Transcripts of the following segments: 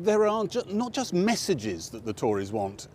there are not just messages that the Tories want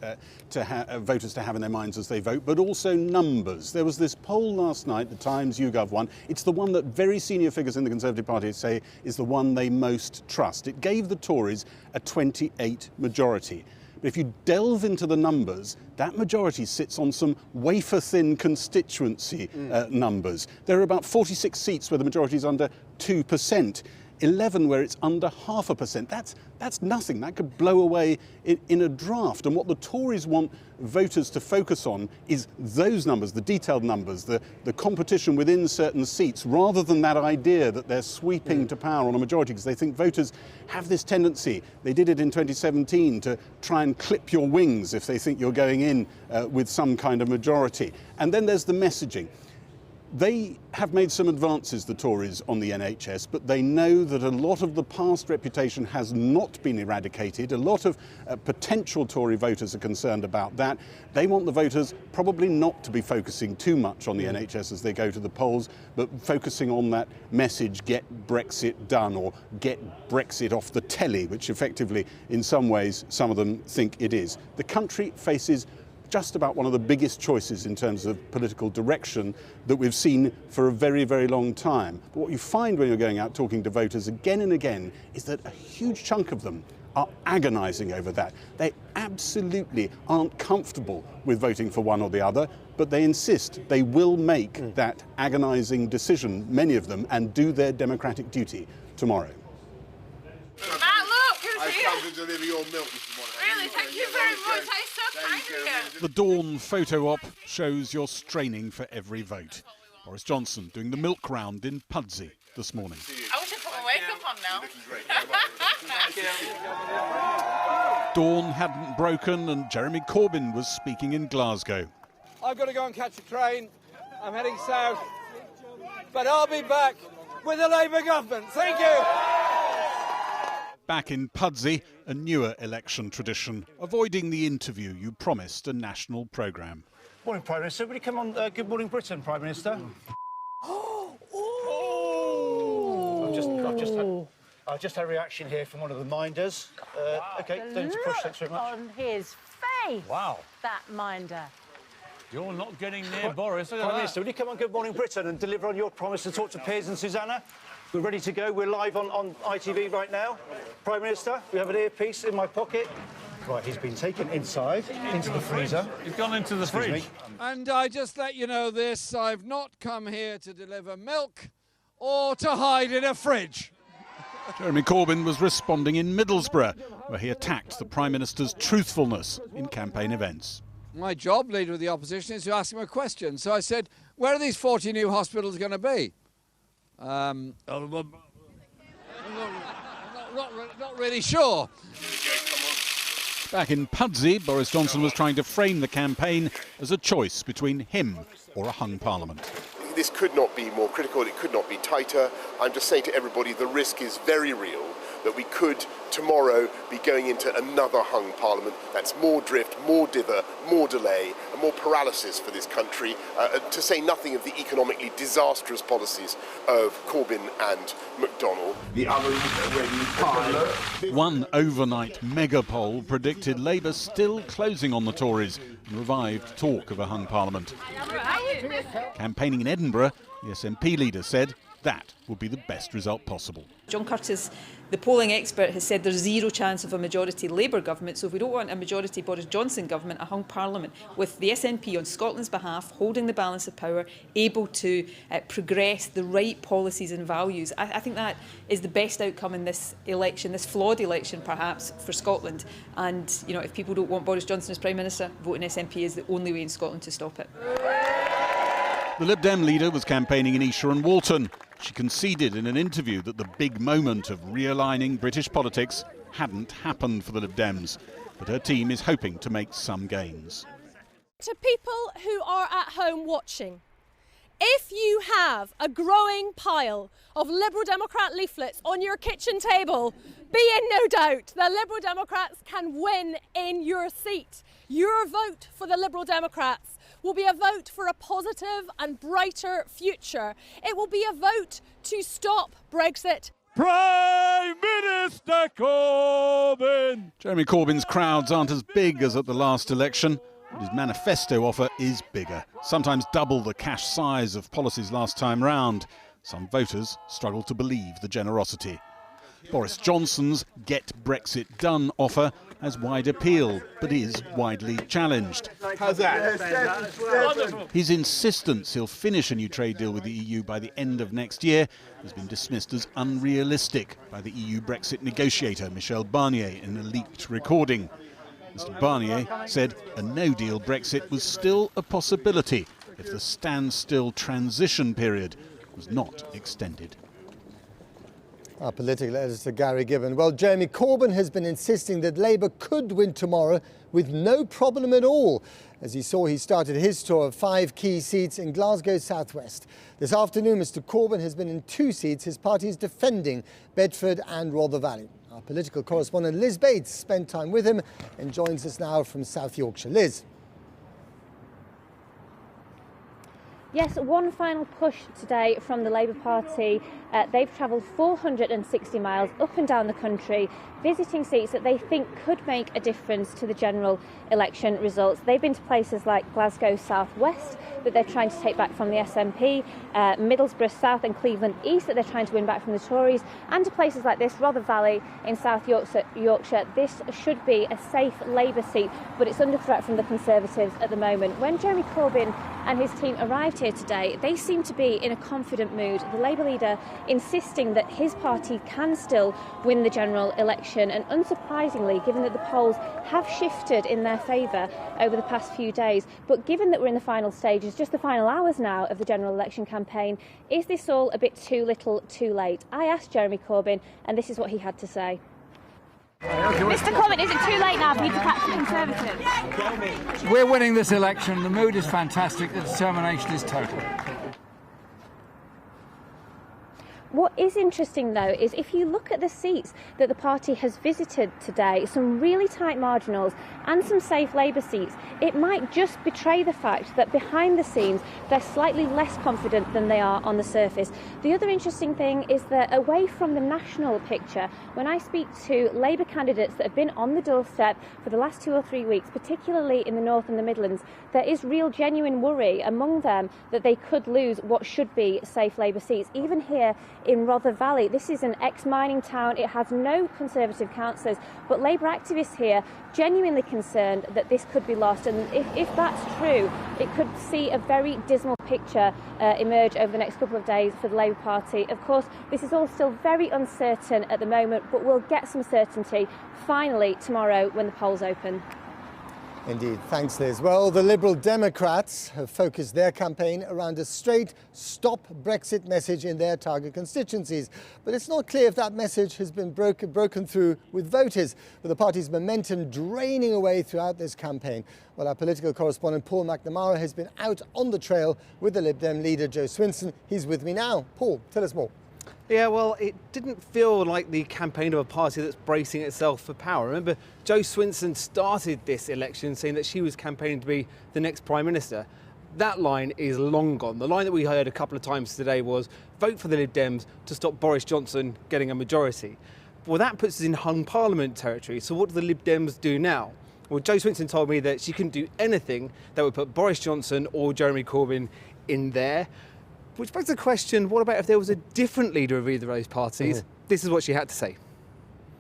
voters to have in their minds as they vote, but also numbers. There was this poll last night, the Times YouGov one. It's the one that very senior figures in the Conservative Party say is the one they most trust. It gave the Tories a 28 majority. But if you delve into the numbers, that majority sits on some wafer-thin constituency numbers. There are about 46 seats where the majority is under 2%. 11 where it's under 0.5%. That's nothing. That could blow away in a draft. And what the Tories want voters to focus on is those numbers, the detailed numbers, the competition within certain seats, rather than that idea that they're sweeping to power on a majority, because they think voters have this tendency. They did it in 2017 to try and clip your wings if they think you're going in with some kind of majority. And then there's the messaging. They have made some advances, the Tories, on the NHS, but they know that a lot of the past reputation has not been eradicated. A lot of potential Tory voters are concerned about that. They want the voters probably not to be focusing too much on the NHS as they go to the polls, but focusing on that message, get Brexit done, or get Brexit off the telly, which effectively, in some ways, some of them think it is. The country faces just about one of the biggest choices in terms of political direction that we've seen for a very, very long time. But what you find when you're going out talking to voters again and again is that a huge chunk of them are agonising over that. They absolutely aren't comfortable with voting for one or the other, but they insist they will make that agonising decision, many of them, and do their democratic duty tomorrow. Matt, look, who's I've here? come to deliver your milk this morning. Really, thank you very much. I'm so kind of you. The Dawn photo op shows you're straining for every vote. Boris Johnson doing the milk round in Pudsey this morning. I wish I put my wake-up on now. Dawn hadn't broken and Jeremy Corbyn was speaking in Glasgow. I've got to go and catch a train. I'm heading south. But I'll be back with the Labour government. Thank you. Back in Pudsey, a newer election tradition, avoiding the interview you promised a national programme. Morning, Prime Minister. Will you come on Good Morning Britain, Prime Minister? I've just had a reaction here from one of the minders. OK, don't need to push, thanks very much. On his face. Wow. That minder. You're not getting near Boris. Prime Minister, will you come on Good Morning Britain and deliver on your promise to talk to Piers and Susanna? We're ready to go. We're live on ITV right now. Prime Minister, we have an earpiece in my pocket. Right, he's been taken inside, into the freezer. He's gone into the fridge. And I just let you know this, I've not come here to deliver milk or to hide in a fridge. Jeremy Corbyn was responding in Middlesbrough, where he attacked the Prime Minister's truthfulness in campaign events. My job, Leader of the Opposition, is to ask him a question. So I said, where are these 40 new hospitals going to be? Not really sure. Back in Pudsey, Boris Johnson was trying to frame the campaign as a choice between him or a hung parliament. This could not be more critical, it could not be tighter. I'm just saying to everybody, the risk is very real that we could tomorrow be going into another hung parliament. That's more drift, more dither, more delay and more paralysis for this country, to say nothing of the economically disastrous policies of Corbyn and McDonnell. The others are ready pie. One overnight mega poll predicted Labour still closing on the Tories and revived talk of a hung parliament. Campaigning in Edinburgh, the SNP leader said that would be the best result possible. John Curtis, the polling expert, has said there's zero chance of a majority Labour government, so if we don't want a majority Boris Johnson government, a hung parliament, with the SNP on Scotland's behalf, holding the balance of power, able to progress the right policies and values, I think that is the best outcome in this election, this flawed election perhaps, for Scotland. And, you know, if people don't want Boris Johnson as Prime Minister, voting SNP is the only way in Scotland to stop it. The Lib Dem leader was campaigning in Esher and Walton. She conceded in an interview that the big moment of realigning British politics hadn't happened for the Lib Dems, but her team is hoping to make some gains. To people who are at home watching, if you have a growing pile of Liberal Democrat leaflets on your kitchen table, be in no doubt the Liberal Democrats can win in your seat. Your vote for the Liberal Democrats will be a vote for a positive and brighter future. It will be a vote to stop Brexit. Prime Minister Corbyn! Corbyn! Jeremy Corbyn's crowds aren't as big as at the last election, but his manifesto offer is bigger, sometimes double the cash size of policies last time round. Some voters struggle to believe the generosity. Boris Johnson's Get Brexit Done offer has wide appeal, but is widely challenged. How's that? His insistence he'll finish a new trade deal with the EU by the end of next year has been dismissed as unrealistic by the EU Brexit negotiator Michel Barnier in a leaked recording. Mr Barnier said a no-deal Brexit was still a possibility if the standstill transition period was not extended. Our political editor, Gary Gibbon. Well, Jeremy Corbyn has been insisting that Labour could win tomorrow with no problem at all. As he started his tour of 5 key seats in Glasgow South West. This afternoon, Mr Corbyn has been in 2 seats his party is defending, Bedford and Rother Valley. Our political correspondent Liz Bates spent time with him and joins us now from South Yorkshire. Liz. Yes, one final push today from the Labour Party. They've travelled 460 miles up and down the country, visiting seats that they think could make a difference to the general election results. They've been to places like Glasgow South West that they're trying to take back from the SNP, Middlesbrough South and Cleveland East that they're trying to win back from the Tories, and to places like this, Rother Valley in South Yorkshire. This should be a safe Labour seat, but it's under threat from the Conservatives at the moment. When Jeremy Corbyn and his team arrived here today, they seem to be in a confident mood. The Labour leader insisting that his party can still win the general election, and unsurprisingly, given that the polls have shifted in their favour over the past few days, but given that we're in the final stages, just the final hours now of the general election campaign, is this all a bit too little too late? I asked Jeremy Corbyn, and this is what he had to say. Mr Corbyn, is it too late now for you to catch the Conservatives? We're winning this election. The mood is fantastic. The determination is total. What is interesting, though, is if you look at the seats that the party has visited today, some really tight marginals and some safe Labour seats, it might just betray the fact that behind the scenes they're slightly less confident than they are on the surface. The other interesting thing is that away from the national picture, when I speak to Labour candidates that have been on the doorstep for the last 2 or 3 weeks, particularly in the North and the Midlands, there is real genuine worry among them that they could lose what should be safe Labour seats. Even here in Rother Valley, this is an ex-mining town. It has no Conservative councillors, but Labour activists here genuinely concerned that this could be lost. And if that's true, it could see a very dismal picture emerge over the next couple of days for the Labour Party. Of course, this is all still very uncertain at the moment, but we'll get some certainty finally tomorrow when the polls open. Indeed. Thanks, Liz. Well, the Liberal Democrats have focused their campaign around a straight stop Brexit message in their target constituencies. But it's not clear if that message has been broken through with voters, with the party's momentum draining away throughout this campaign. Well, our political correspondent Paul McNamara has been out on the trail with the Lib Dem leader Joe Swinson. He's with me now. Paul, tell us more. Yeah, well, it didn't feel like the campaign of a party that's bracing itself for power. Remember, Joe Swinson started this election saying that she was campaigning to be the next Prime Minister. That line is long gone. The line that we heard a couple of times today was vote for the Lib Dems to stop Boris Johnson getting a majority. Well, that puts us in hung parliament territory. So what do the Lib Dems do now? Well, Joe Swinson told me that she couldn't do anything that would put Boris Johnson or Jeremy Corbyn in there. Which begs the question, what about if there was a different leader of either of those parties? This is what she had to say.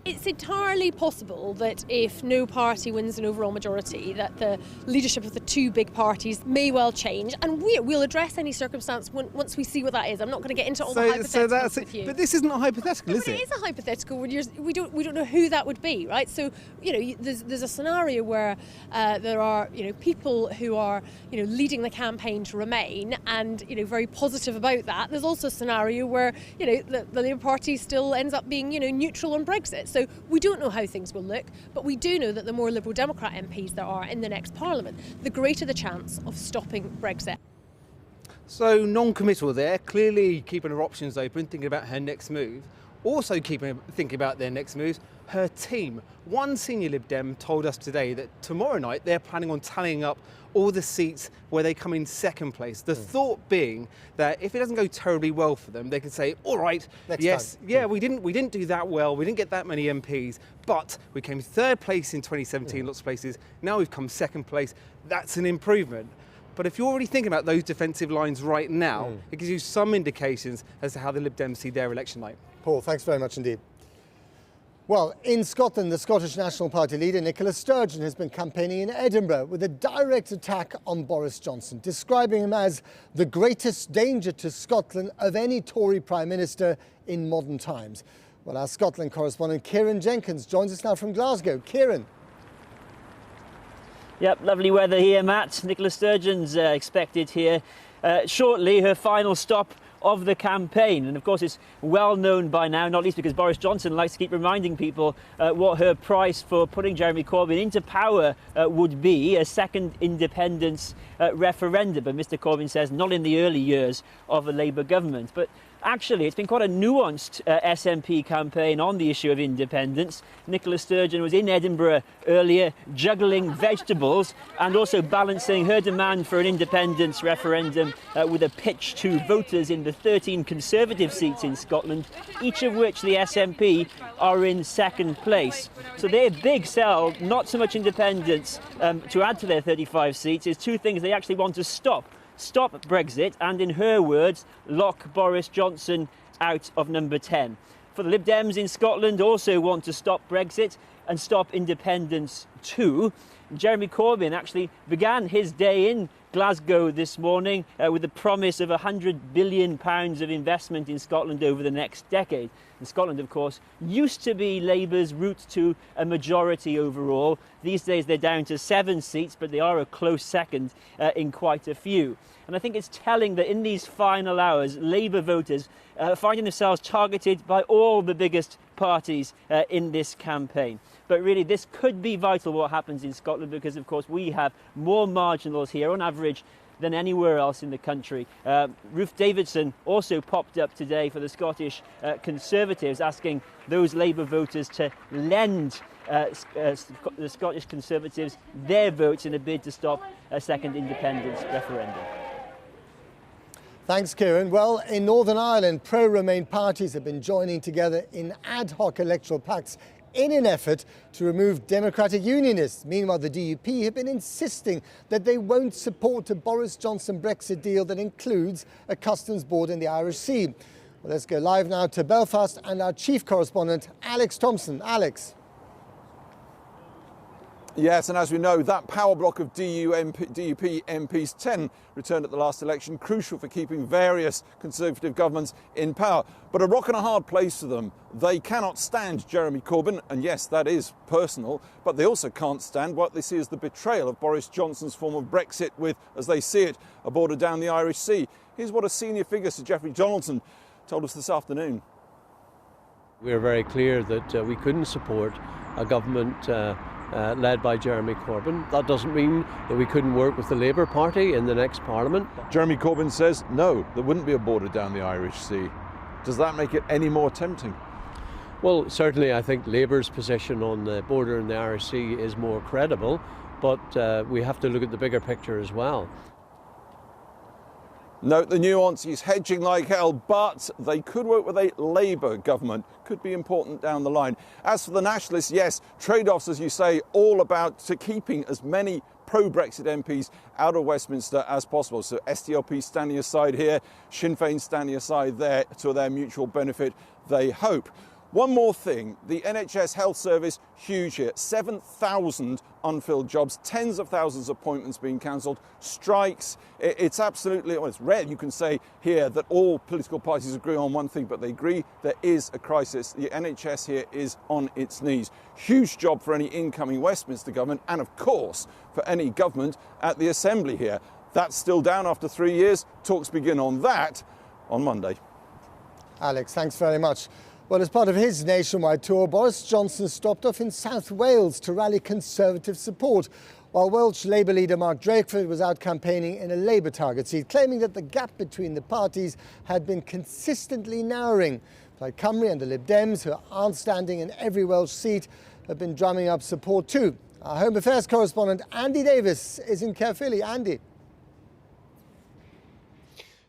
It's entirely possible that if no party wins an overall majority, that the leadership of the 2 big parties may well change, and we'll address any circumstance once we see what that is. I'm not going to get into all the hypotheticals with you. But this isn't a hypothetical, is it? It is a hypothetical. When we don't know who that would be, right? So there's a scenario where there are people who are leading the campaign to remain and very positive about that. There's also a scenario where the Labour Party still ends up being neutral on Brexit. So we don't know how things will look, but we do know that the more Liberal Democrat MPs there are in the next Parliament, the greater the chance of stopping Brexit. So non-committal there, clearly keeping her options open, thinking about her next move. also thinking about their next moves, her team. One senior Lib Dem told us today that tomorrow night they're planning on tallying up all the seats where they come in second place. The thought being that if it doesn't go terribly well for them, they can say, all right, Next time. yeah, we didn't do that well, we didn't get that many MPs, but we came third place in 2017 lots of places, now we've come second place. That's an improvement. But if you're already thinking about those defensive lines right now, it gives you some indications as to how the Lib Dems see their election night. Paul, thanks very much indeed. Well, in Scotland, the Scottish National Party leader, Nicola Sturgeon, has been campaigning in Edinburgh with a direct attack on Boris Johnson, describing him as the greatest danger to Scotland of any Tory Prime Minister in modern times. Well, our Scotland correspondent, Kieran Jenkins, joins us now from Glasgow. Kieran. Yep, lovely weather here, Matt. Nicola Sturgeon's expected here shortly, her final stop of the campaign. And of course, it's well known by now, not least because Boris Johnson likes to keep reminding people what her price for putting Jeremy Corbyn into power would be, a second independence referendum. But Mr Corbyn says not in the early years of a Labour government. But actually, it's been quite a nuanced SNP campaign on the issue of independence. Nicola Sturgeon was in Edinburgh earlier, juggling vegetables and also balancing her demand for an independence referendum with a pitch to voters in the 13 Conservative seats in Scotland, each of which the SNP are in second place. So their big sell, not so much independence to add to their 35 seats, is two things they actually want to stop. Stop Brexit and, in her words, lock Boris Johnson out of number 10. For the Lib Dems in Scotland also want to stop Brexit and stop independence too. Jeremy Corbyn actually began his day in Glasgow this morning with the promise of £100 billion of investment in Scotland over the next decade. And Scotland, of course, used to be Labour's route to a majority overall. These days they're down to 7 seats, but they are a close second in quite a few. And I think it's telling that in these final hours, Labour voters finding themselves targeted by all the biggest parties in this campaign. But really, this could be vital what happens in Scotland because, of course, we have more marginals here on average than anywhere else in the country. Ruth Davidson also popped up today for the Scottish Conservatives, asking those Labour voters to lend the Scottish Conservatives their votes in a bid to stop a second independence referendum. Thanks, Kieran. Well, in Northern Ireland, pro-Remain parties have been joining together in ad hoc electoral pacts in an effort to remove democratic unionists. Meanwhile, the DUP have been insisting that they won't support a Boris Johnson Brexit deal that includes a customs border in the Irish Sea. Well, let's go live now to Belfast and our chief correspondent, Alex Thompson. Alex. Yes, and as we know, that power block of DUP MPs, 10 returned at the last election, crucial for keeping various Conservative governments in power. But a rock and a hard place for them. They cannot stand Jeremy Corbyn, and yes, that is personal, but they also can't stand what they see as the betrayal of Boris Johnson's form of Brexit with, as they see it, a border down the Irish Sea. Here's what a senior figure, Sir Geoffrey Donaldson, told us this afternoon. We're very clear that we couldn't support a government led by Jeremy Corbyn. That doesn't mean that we couldn't work with the Labour Party in the next Parliament. Jeremy Corbyn says, no, there wouldn't be a border down the Irish Sea. Does that make it any more tempting? Well, certainly I think Labour's position on the border in the Irish Sea is more credible, but we have to look at the bigger picture as well. Note the nuance, he's hedging like hell, but they could work with a Labour government. Could be important down the line. As for the Nationalists, yes, trade-offs, as you say, all about to keeping as many pro-Brexit MPs out of Westminster as possible. So SDLP standing aside here, Sinn Féin standing aside there to their mutual benefit, they hope. One more thing, the NHS Health Service, huge here, 7,000 unfilled jobs, tens of thousands of appointments being cancelled, strikes. It's absolutely, well, it's rare, you can say here, that all political parties agree on one thing, but they agree there is a crisis. The NHS here is on its knees. Huge job for any incoming Westminster government, and of course, for any government at the Assembly here. That's still down after 3 years. Talks begin on that on Monday. Alex, thanks very much. Well, as part of his nationwide tour, Boris Johnson stopped off in South Wales to rally Conservative support, while Welsh Labour leader Mark Drakeford was out campaigning in a Labour target seat, claiming that the gap between the parties had been consistently narrowing. Plaid Cymru and the Lib Dems, who aren't standing in every Welsh seat, have been drumming up support too. Our Home Affairs correspondent Andy Davis is in Caerphilly. Andy.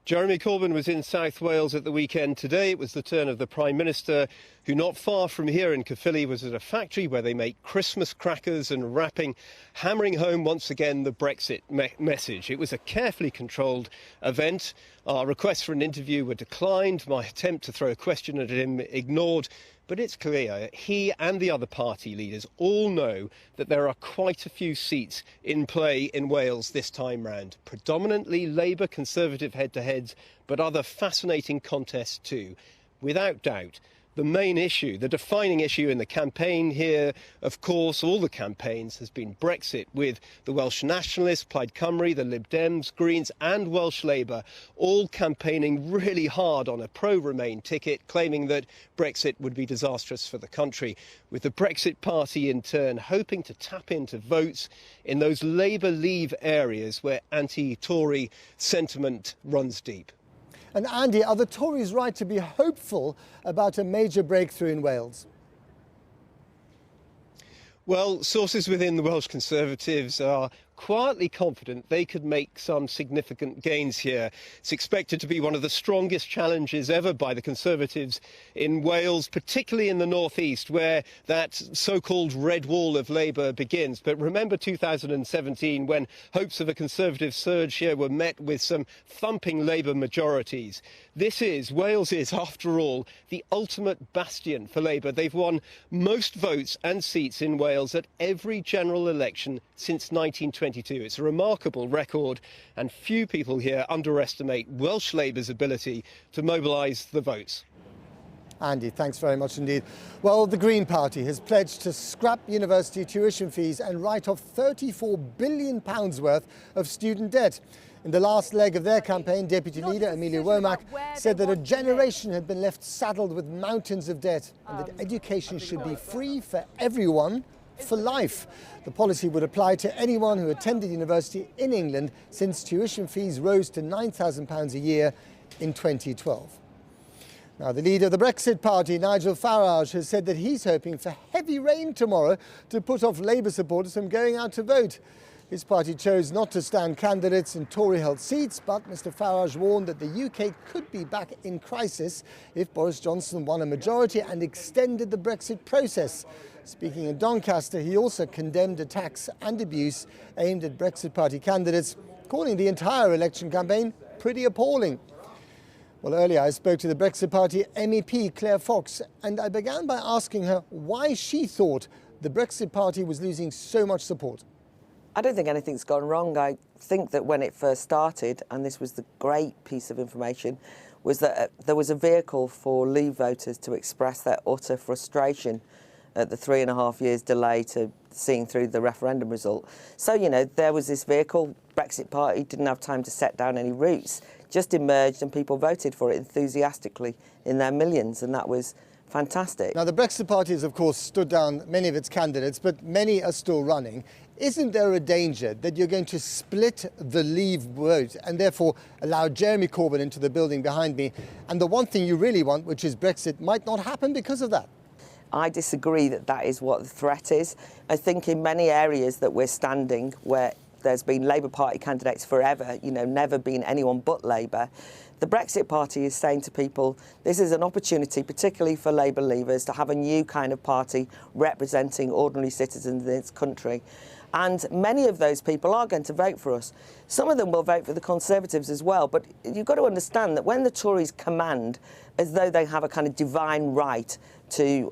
Jeremy Corbyn was in South Wales at the weekend. Today it was the turn of the Prime Minister, who not far from here in Caerphilly was at a factory where they make Christmas crackers and wrapping, hammering home once again the Brexit message. It was a carefully controlled event. Our requests for an interview were declined, my attempt to throw a question at him ignored. But it's clear he and the other party leaders all know that there are quite a few seats in play in Wales this time round. Predominantly Labour Conservative head-to-heads, but other fascinating contests too. Without doubt, the main issue, the defining issue in the campaign here, of course, all the campaigns, has been Brexit, with the Welsh Nationalists, Plaid Cymru, the Lib Dems, Greens and Welsh Labour all campaigning really hard on a pro-Remain ticket, claiming that Brexit would be disastrous for the country, with the Brexit Party in turn hoping to tap into votes in those Labour Leave areas where anti-Tory sentiment runs deep. And Andy, are the Tories right to be hopeful about a major breakthrough in Wales? Well, sources within the Welsh Conservatives are quietly confident they could make some significant gains here. It's expected to be one of the strongest challenges ever by the Conservatives in Wales, particularly in the northeast, where that so-called red wall of Labour begins. But remember 2017, when hopes of a Conservative surge here were met with some thumping Labour majorities. Wales is, after all, the ultimate bastion for Labour. They've won most votes and seats in Wales at every general election since 1922. It's a remarkable record, and few people here underestimate Welsh Labour's ability to mobilise the votes. Andy, thanks very much indeed. Well, the Green Party has pledged to scrap university tuition fees and write off £34 billion worth of student debt. In the last leg of their campaign, Deputy Leader Amelia Womack said that a generation had been left saddled with mountains of debt and that education should be free for everyone for life. The policy would apply to anyone who attended university in England since tuition fees rose to £9,000 a year in 2012. Now, the leader of the Brexit Party, Nigel Farage, has said that he's hoping for heavy rain tomorrow to put off Labour supporters from going out to vote. His party chose not to stand candidates in Tory-held seats, but Mr Farage warned that the UK could be back in crisis if Boris Johnson won a majority and extended the Brexit process. Speaking in Doncaster, he also condemned attacks and abuse aimed at Brexit Party candidates, calling the entire election campaign pretty appalling. Well, earlier I spoke to the Brexit Party MEP Claire Fox, and I began by asking her why she thought the Brexit Party was losing so much support. I don't think anything's gone wrong. I think that when it first started, and this was the great piece of information, was that there was a vehicle for Leave voters to express their utter frustration at the 3.5 years delay to seeing through the referendum result. So, you know, there was this vehicle. Brexit Party didn't have time to set down any routes, just emerged and people voted for it enthusiastically in their millions, and that was fantastic. Now, the Brexit Party has, of course, stood down many of its candidates, but many are still running. Isn't there a danger that you're going to split the Leave vote and therefore allow Jeremy Corbyn into the building behind me, and the one thing you really want, which is Brexit, might not happen because of that? I disagree that that is what the threat is. I think in many areas that we're standing, where there's been Labour Party candidates forever, you know, never been anyone but Labour, the Brexit Party is saying to people, this is an opportunity, particularly for Labour leavers, to have a new kind of party representing ordinary citizens in this country. And many of those people are going to vote for us. Some of them will vote for the Conservatives as well, but you've got to understand that when the Tories command, as though they have a kind of divine right to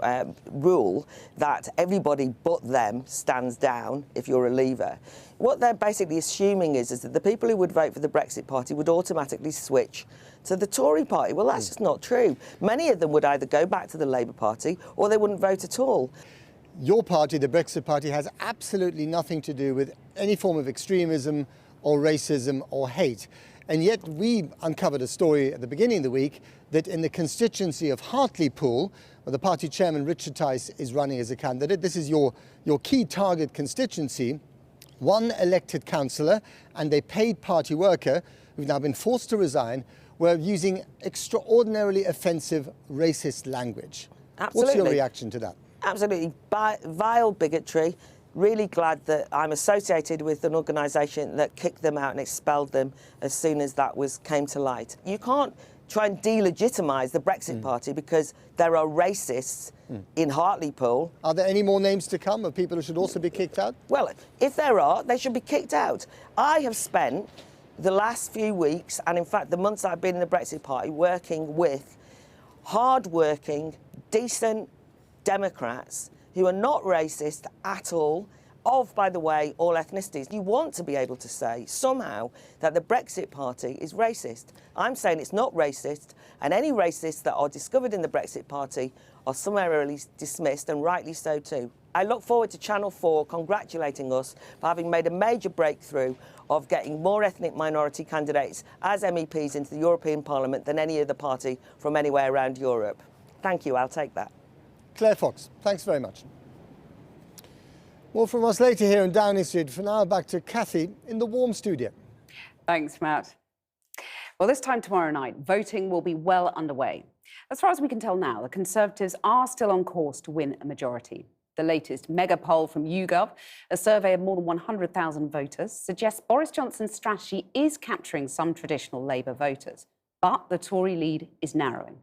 rule, that everybody but them stands down if you're a Leaver, what they're basically assuming is that the people who would vote for the Brexit Party would automatically switch to the Tory party. Well, that's just not true. Many of them would either go back to the Labour Party or they wouldn't vote at all. Your party, the Brexit Party, has absolutely nothing to do with any form of extremism or racism or hate. And yet we uncovered a story at the beginning of the week that in the constituency of Hartlepool, where the party chairman Richard Tice is running as a candidate, this is your key target constituency, one elected councillor and a paid party worker who've now been forced to resign were using extraordinarily offensive racist language. Absolutely. What's your reaction to that? Absolutely. Vile bigotry. Really glad that I'm associated with an organisation that kicked them out and expelled them as soon as that came to light. You can't try and delegitimise the Brexit Party because there are racists in Hartlepool. Are there any more names to come of people who should also be kicked out? Well, if there are, they should be kicked out. I have spent the last few weeks, and in fact the months I've been in the Brexit Party, working with hard-working, decent Democrats who are not racist at all, of, by the way, all ethnicities. You want to be able to say, somehow, that the Brexit Party is racist. I'm saying it's not racist, and any racists that are discovered in the Brexit Party are summarily dismissed, and rightly so too. I look forward to Channel 4 congratulating us for having made a major breakthrough of getting more ethnic minority candidates as MEPs into the European Parliament than any other party from anywhere around Europe. Thank you, I'll take that. Claire Fox, thanks very much. More from us later here in Downing Street. For now, back to Kathy in the warm studio. Thanks, Matt. Well, this time tomorrow night, voting will be well underway. As far as we can tell now, the Conservatives are still on course to win a majority. The latest mega poll from YouGov, a survey of more than 100,000 voters, suggests Boris Johnson's strategy is capturing some traditional Labour voters, but the Tory lead is narrowing.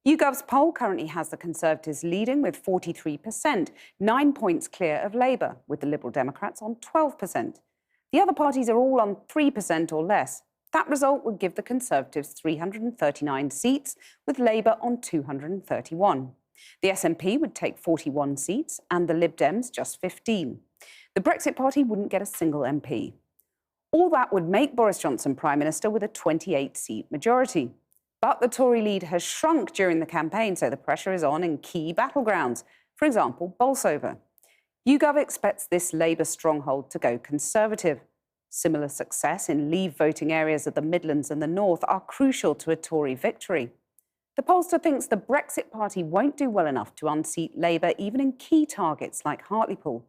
YouGov's poll currently has the Conservatives leading with 43%, 9 points clear of Labour, with the Liberal Democrats on 12%. The other parties are all on 3% or less. That result would give the Conservatives 339 seats, with Labour on 231. The SNP would take 41 seats and the Lib Dems just 15. The Brexit Party wouldn't get a single MP. All that would make Boris Johnson Prime Minister with a 28-seat majority. But the Tory lead has shrunk during the campaign, so the pressure is on in key battlegrounds, for example, Bolsover. YouGov expects this Labour stronghold to go Conservative. Similar success in Leave voting areas of the Midlands and the North are crucial to a Tory victory. The pollster thinks the Brexit Party won't do well enough to unseat Labour even in key targets like Hartlepool.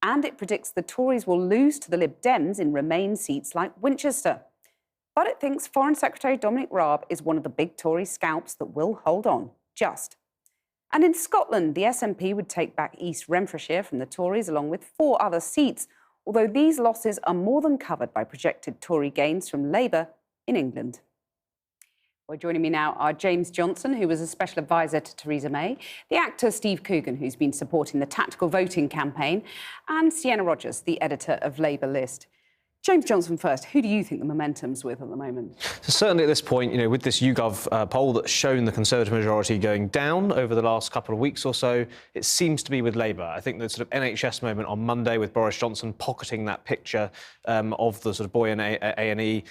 And it predicts the Tories will lose to the Lib Dems in Remain seats like Winchester. But it thinks Foreign Secretary Dominic Raab is one of the big Tory scalps that will hold on, just. And in Scotland, the SNP would take back East Renfrewshire from the Tories along with 4 other seats, although these losses are more than covered by projected Tory gains from Labour in England. Well, joining me now are James Johnson, who was a special advisor to Theresa May, the actor Steve Coogan, who's been supporting the tactical voting campaign, and Sienna Rogers, the editor of Labour List. James Johnson first, who do you think the momentum's with at the moment? So certainly at this point, you know, with this YouGov poll that's shown the Conservative majority going down over the last couple of weeks or so, it seems to be with Labour. I think the sort of NHS moment on Monday with Boris Johnson pocketing that picture of the sort of boy in A&E,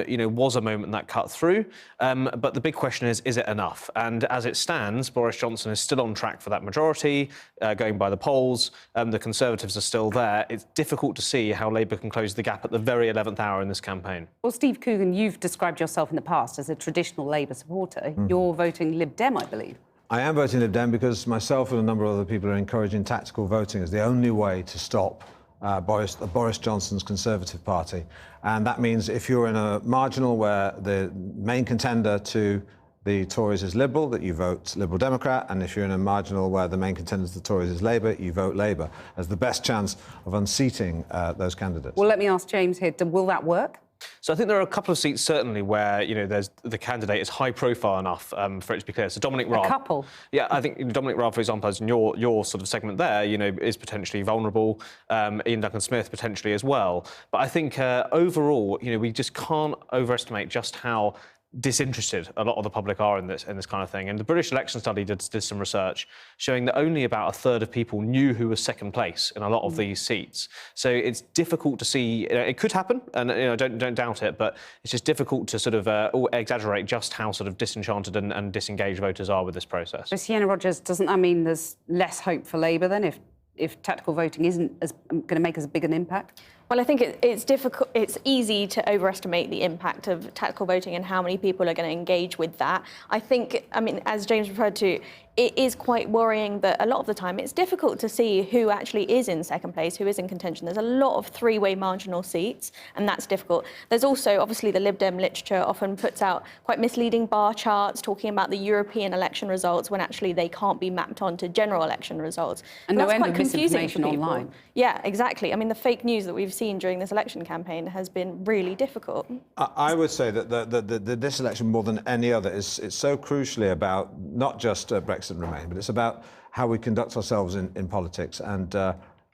you know, was a moment that cut through. But the big question is it enough? And as it stands, Boris Johnson is still on track for that majority, going by the polls. The Conservatives are still there. It's difficult to see how Labour can close the gap at the very 11th hour in this campaign. Well, Steve Coogan, you've described yourself in the past as a traditional Labour supporter. You're voting Lib Dem, I believe. I am voting Lib Dem because myself and a number of other people are encouraging tactical voting as the only way to stop Boris Johnson's Conservative Party. And that means if you're in a marginal where the main contender to the Tories is Liberal, that you vote Liberal Democrat, and if you're in a marginal where the main contender to the Tories is Labour, you vote Labour, as the best chance of unseating those candidates. Well, let me ask James here, will that work? So I think there are a couple of seats, certainly, where, you know, the candidate is high-profile enough for it to be clear. So Dominic Raab... A couple? Yeah, I think Dominic Raab, for example, as in your sort of segment there, you know, is potentially vulnerable. Ian Duncan-Smith potentially as well. But I think overall, you know, we just can't overestimate just how disinterested a lot of the public are in this kind of thing. And the British election study did some research showing that only about a third of people knew who was second place in a lot of these seats. So it's difficult to see. It could happen, and you know, don't doubt it, but it's just difficult to sort of exaggerate just how sort of disenchanted and disengaged voters are with this process. So Sienna Rogers, doesn't that mean there's less hope for Labour then if tactical voting isn't going to make as big an impact? Well, I think it's difficult. It's easy to overestimate the impact of tactical voting and how many people are going to engage with that. I think, I mean, as James referred to, it is quite worrying that a lot of the time it's difficult to see who actually is in second place, who is in contention. There's a lot of three-way marginal seats, and that's difficult. There's also, obviously, the Lib Dem literature often puts out quite misleading bar charts talking about the European election results when actually they can't be mapped onto general election results. And so no end quite of confusing misinformation for people. online. Yeah, exactly. I mean, the fake news that we've seen during this election campaign has been really difficult. I would say that this election, more than any other, it's so crucially about not just Brexit and Remain, but it's about how we conduct ourselves in politics. And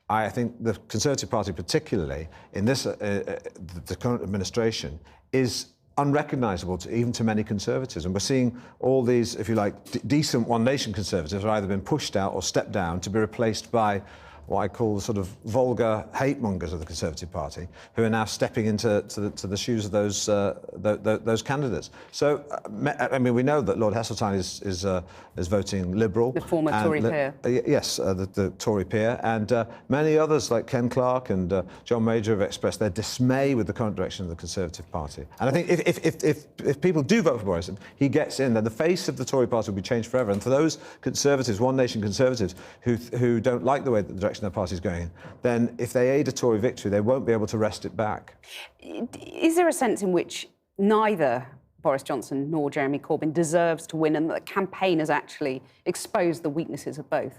I think the Conservative Party, particularly in this, the current administration, is unrecognisable even to many Conservatives. And we're seeing all these, if you like, decent One Nation Conservatives have either been pushed out or stepped down to be replaced by what I call the sort of vulgar hate mongers of the Conservative Party, who are now stepping into the shoes of those candidates. So, I mean, we know that Lord Heseltine is voting Liberal. The former Tory peer. Yes, the Tory peer, and many others like Ken Clarke and John Major have expressed their dismay with the current direction of the Conservative Party. And I think if people do vote for Boris and he gets in, then the face of the Tory Party will be changed forever. And for those Conservatives, One Nation Conservatives, who don't like the way that the direction their party's going, then if they aid a Tory victory, they won't be able to wrest it back. Is there a sense in which neither Boris Johnson nor Jeremy Corbyn deserves to win, and that the campaign has actually exposed the weaknesses of both?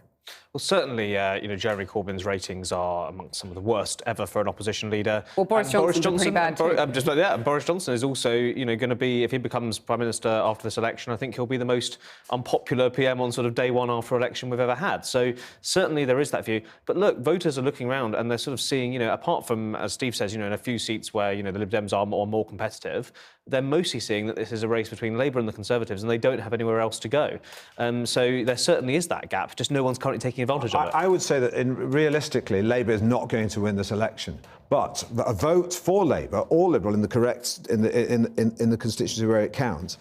Well, certainly, Jeremy Corbyn's ratings are amongst some of the worst ever for an opposition leader. Well, Boris Johnson's pretty bad too. Boris Johnson is also, going to be, if he becomes Prime Minister after this election, I think he'll be the most unpopular PM on sort of day one after election we've ever had. So certainly there is that view. But look, voters are looking around and they're sort of seeing, apart from, as Steve says, in a few seats where, the Lib Dems are more competitive, they're mostly seeing that this is a race between Labour and the Conservatives, and they don't have anywhere else to go. So there certainly is that gap, just no one's currently taking advantage of it. I would say that realistically, Labour is not going to win this election. But a vote for Labour or Liberal in the constituency where it counts,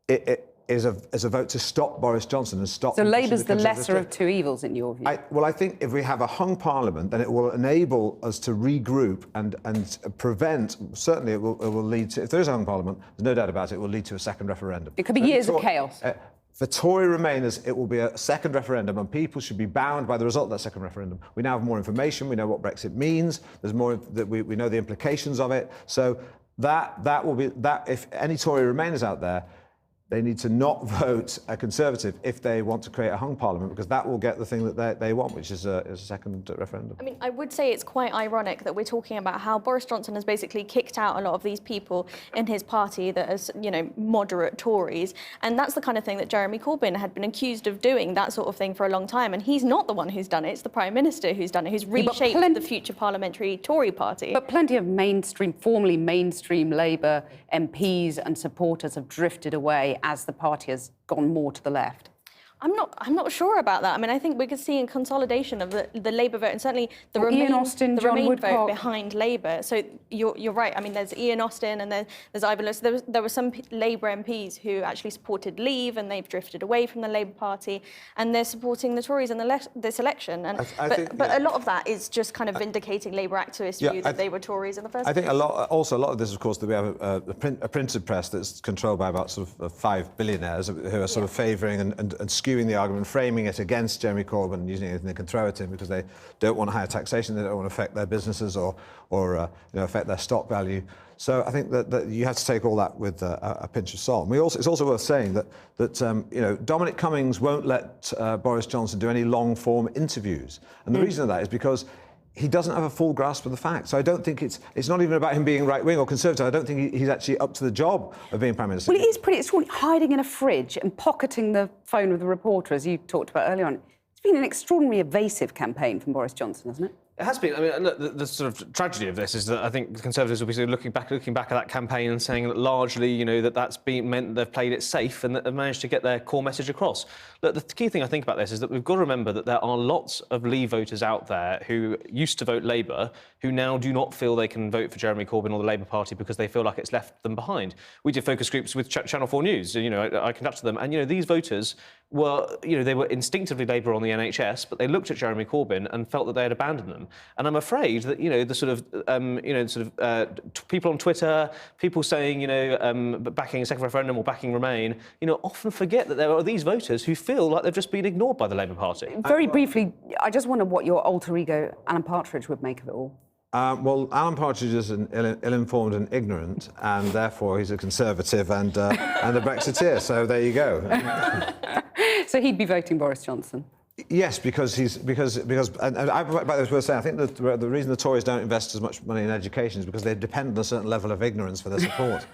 it is a vote to stop Boris Johnson and stop... So Labour's the lesser of two evils, in your view? I think if we have a hung parliament, then it will enable us to regroup and prevent... Certainly, it will lead to... If there is a hung parliament, there's no doubt about it, it will lead to a second referendum. It could be years of chaos. For Tory Remainers, it will be a second referendum, and people should be bound by the result of that second referendum. We now have more information. We know what Brexit means. There's more that we know the implications of it. So that will be that. If any Tory Remainers out there, they need to not vote a Conservative if they want to create a hung parliament, because that will get the thing that they want, which is a second referendum. I mean, I would say it's quite ironic that we're talking about how Boris Johnson has basically kicked out a lot of these people in his party that are, moderate Tories. And that's the kind of thing that Jeremy Corbyn had been accused of doing, that sort of thing, for a long time. And he's not the one who's done it. It's the Prime Minister who's done it, who's reshaped the future parliamentary Tory party. But plenty of formerly mainstream Labour MPs and supporters have drifted away as the party has gone more to the left. I'm not sure about that. I mean, I think we could see a consolidation of the Labour vote, and certainly the Remain vote behind Labour. So you're right. I mean, there's Ian Austin and there's Ivan Lewis. There were some Labour MPs who actually supported Leave, and they've drifted away from the Labour Party, and they're supporting the Tories in this election. And but a lot of that is just kind of vindicating Labour activists' view that they were Tories in the first place. I think a lot of this, of course, that we have a printed press that's controlled by about sort of 5 billionaires who are sort of favouring and skewing the argument, framing it against Jeremy Corbyn, using anything they can throw at him because they don't want higher taxation, they don't want to affect their businesses or affect their stock value. So I think that you have to take all that with a pinch of salt. And it's also worth saying that Dominic Cummings won't let Boris Johnson do any long-form interviews, and the reason of that is because he doesn't have a full grasp of the facts. So I don't think it's not even about him being right-wing or conservative. I don't think he's actually up to the job of being Prime Minister. Well, it is pretty extraordinary, hiding in a fridge and pocketing the phone of the reporter, as you talked about earlier on. It's been an extraordinarily evasive campaign from Boris Johnson, hasn't it? It has been. I mean, look, the sort of tragedy of this is that I think the Conservatives will be sort of looking back at that campaign and saying that largely, that's meant they've played it safe and that they've managed to get their core message across. Look, the key thing I think about this is that we've got to remember that there are lots of Leave voters out there who used to vote Labour who now do not feel they can vote for Jeremy Corbyn or the Labour Party because they feel like it's left them behind. We did focus groups with Channel 4 News. I conducted them, and these voters were, they were instinctively Labour on the NHS, but they looked at Jeremy Corbyn and felt that they had abandoned them. happen. And I'm afraid that, you know, the sort of, people on Twitter, people saying, you know, backing a second referendum or backing Remain, you know, often forget that there are these voters who feel like they've just been ignored by the Labour Party. Very briefly, I just wonder what your alter ego, Alan Partridge, would make of it all. Well, Alan Partridge is ill-informed and ignorant, and therefore he's a Conservative and a Brexiteer. So there you go. So he'd be voting Boris Johnson. Yes, because and I, by the way, saying, I think that the reason the Tories don't invest as much money in education is because they depend on a certain level of ignorance for their support.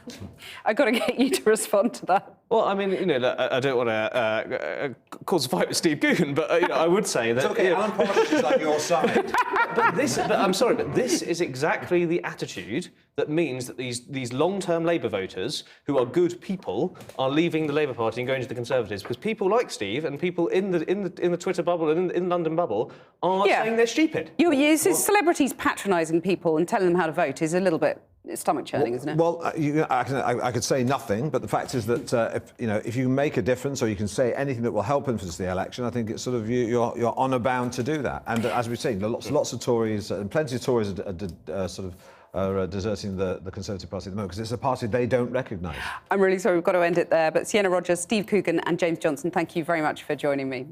I've got to get you to respond to that. Well, I mean, you know, I don't want to cause a fight with Steve Goon, but you know, I would say that... It's OK, Alan Partridge is on your side. But I'm sorry, but this is exactly the attitude that means that these long-term Labour voters, who are good people, are leaving the Labour Party and going to the Conservatives, because people like Steve and people in the Twitter bubble and in the London bubble are saying they're stupid. Celebrities patronising people and telling them how to vote is a little bit stomach-churning, isn't it? Well, I could say nothing, but the fact is that if you make a difference or you can say anything that will help influence the election, I think it's sort of you're honour bound to do that. And as we've seen, lots of Tories and plenty of Tories are deserting the Conservative Party at the moment because it's a party they don't recognise. I'm really sorry, we've got to end it there. But Sienna Rogers, Steve Coogan and James Johnson, thank you very much for joining me.